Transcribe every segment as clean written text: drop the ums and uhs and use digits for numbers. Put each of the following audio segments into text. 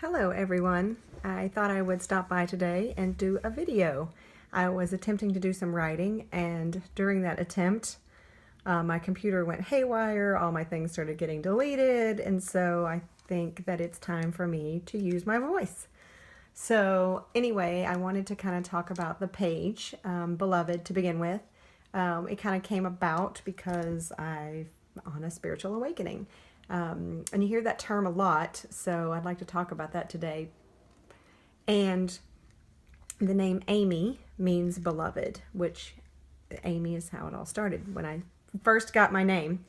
Hello everyone. I thought I would stop by today and do a video. I was attempting to do some writing, and during that attempt my computer went haywire, all my things started getting deleted, and so I think that it's time for me to use my voice. So anyway, I wanted to kind of talk about the page, Beloved, to begin with. It kind of came about because I'm on a spiritual awakening. And you hear that term a lot, so I'd like to talk about that today. And the name Amy means beloved, which Amy is how it all started. When I first got my name,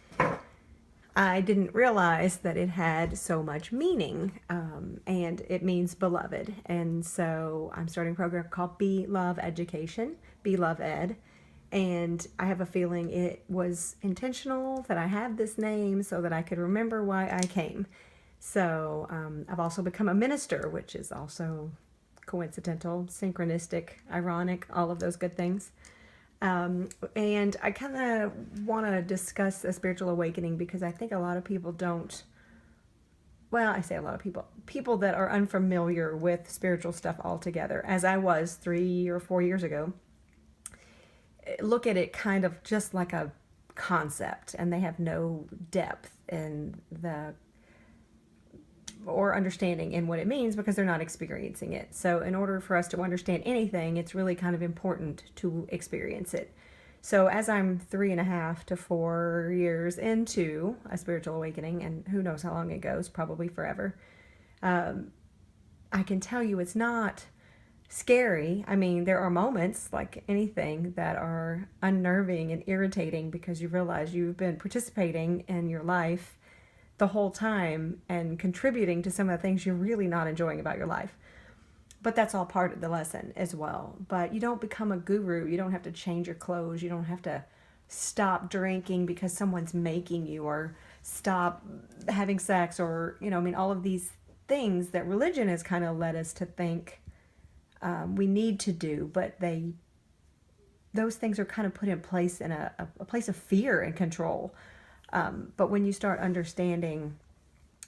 I didn't realize that it had so much meaning, and it means beloved. And so I'm starting a program called Be Love Education, Be Love Ed. And I have a feeling it was intentional that I had this name so that I could remember why I came. So I've also become a minister, which is also coincidental, synchronistic, ironic, all of those good things. And I kind of want to discuss a spiritual awakening because I think a lot of people don't, well, I say a lot of people that are unfamiliar with spiritual stuff altogether, as I was 3 or 4 years ago, look at it kind of just like a concept, and they have no depth in the or understanding in what it means because they're not experiencing it. So in order for us to understand anything, it's really kind of important to experience it. So as I'm 3.5 to 4 years into a spiritual awakening, and who knows how long it goes, probably forever, I can tell you it's not scary. I mean, there are moments, like anything, that are unnerving and irritating because you realize you've been participating in your life the whole time and contributing to some of the things you're really not enjoying about your life. But that's all part of the lesson as well. But you don't become a guru. You don't have to change your clothes. You don't have to stop drinking because someone's making you, or stop having sex, or, all of these things that religion has kind of led us to think we need to do, but those things are kind of put in place in a place of fear and control. But when you start understanding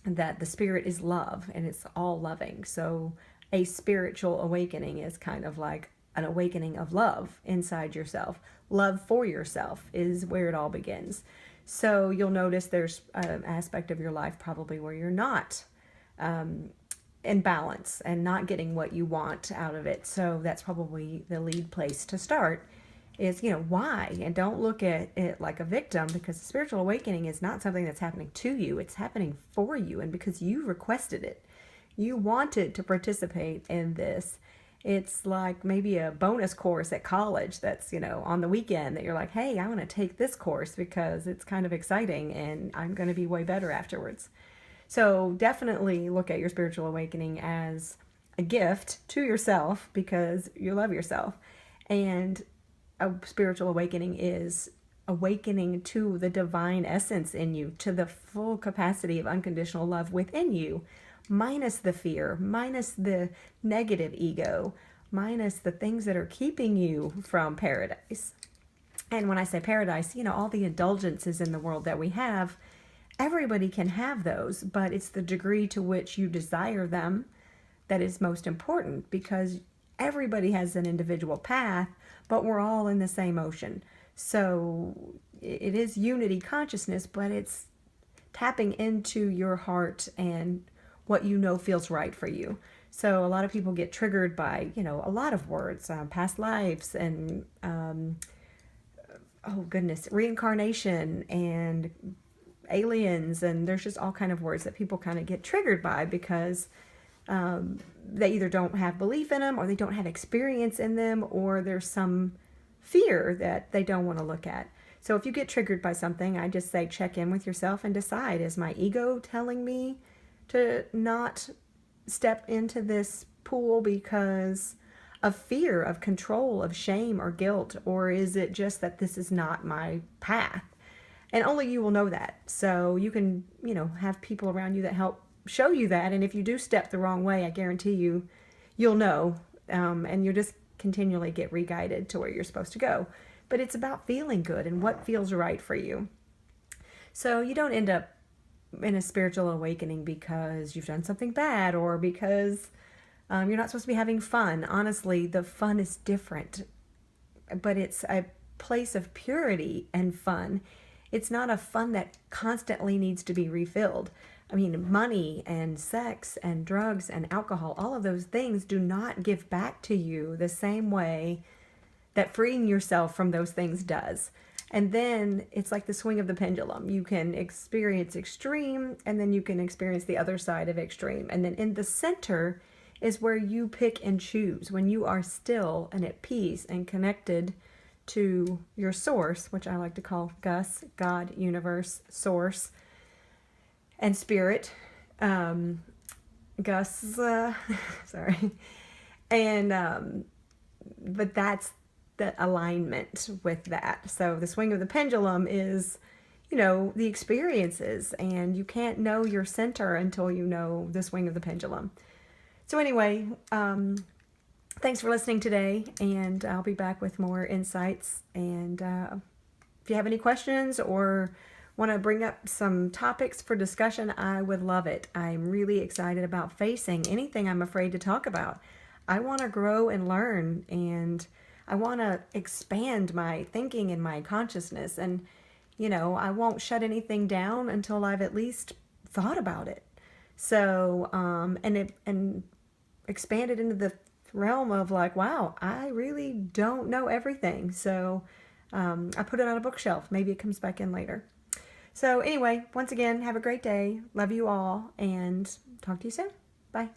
that the spirit is love and it's all loving, so a spiritual awakening is kind of like an awakening of love inside yourself. Love for yourself is where it all begins. So you'll notice there's an aspect of your life probably where you're not in balance and not getting what you want out of it. So that's probably the lead place to start is, why? And don't look at it like a victim, because the spiritual awakening is not something that's happening to you. It's happening for you, and because you requested it. You wanted to participate in this. It's like maybe a bonus course at college that's, on the weekend that you're like, hey, I want to take this course because it's kind of exciting and I'm going to be way better afterwards. So definitely look at your spiritual awakening as a gift to yourself because you love yourself. And a spiritual awakening is awakening to the divine essence in you, to the full capacity of unconditional love within you, minus the fear, minus the negative ego, minus the things that are keeping you from paradise. And when I say paradise, all the indulgences in the world that we have, everybody can have those, but it's the degree to which you desire them that is most important, because everybody has an individual path, but we're all in the same ocean. So it is unity consciousness, but it's tapping into your heart and what feels right for you. So a lot of people get triggered by, a lot of words, past lives and, reincarnation and aliens, and there's just all kind of words that people kind of get triggered by because they either don't have belief in them, or they don't have experience in them, or there's some fear that they don't want to look at. So if you get triggered by something, I just say check in with yourself and decide, is my ego telling me to not step into this pool because of fear, of control, of shame or guilt, or is it just that this is not my path? And only you will know that. So you can, have people around you that help show you that. And if you do step the wrong way, I guarantee you'll know. And you'll just continually get re-guided to where you're supposed to go. But it's about feeling good and what feels right for you. So you don't end up in a spiritual awakening because you've done something bad or because you're not supposed to be having fun. Honestly, the fun is different, but it's a place of purity and fun. It's not a fun that constantly needs to be refilled. I mean, money and sex and drugs and alcohol, all of those things do not give back to you the same way that freeing yourself from those things does. And then it's like the swing of the pendulum. You can experience extreme, and then you can experience the other side of extreme. And then in the center is where you pick and choose when you are still and at peace and connected to your source, which I like to call Gus, God, universe, source, and spirit. Gus, sorry. And, but that's the alignment with that. So the swing of the pendulum is, you know, the experiences, and you can't know your center until you know the swing of the pendulum. So anyway, thanks for listening today, and I'll be back with more insights. And if you have any questions or want to bring up some topics for discussion, I would love it. I'm really excited about facing anything I'm afraid to talk about. I want to grow and learn, and I want to expand my thinking and my consciousness. And, you know, I won't shut anything down until I've at least thought about it. So, and expand it into the realm of like, wow, I really don't know everything. So I put it on a bookshelf. Maybe it comes back in later. So anyway, once again, have a great day. Love you all, and talk to you soon. Bye.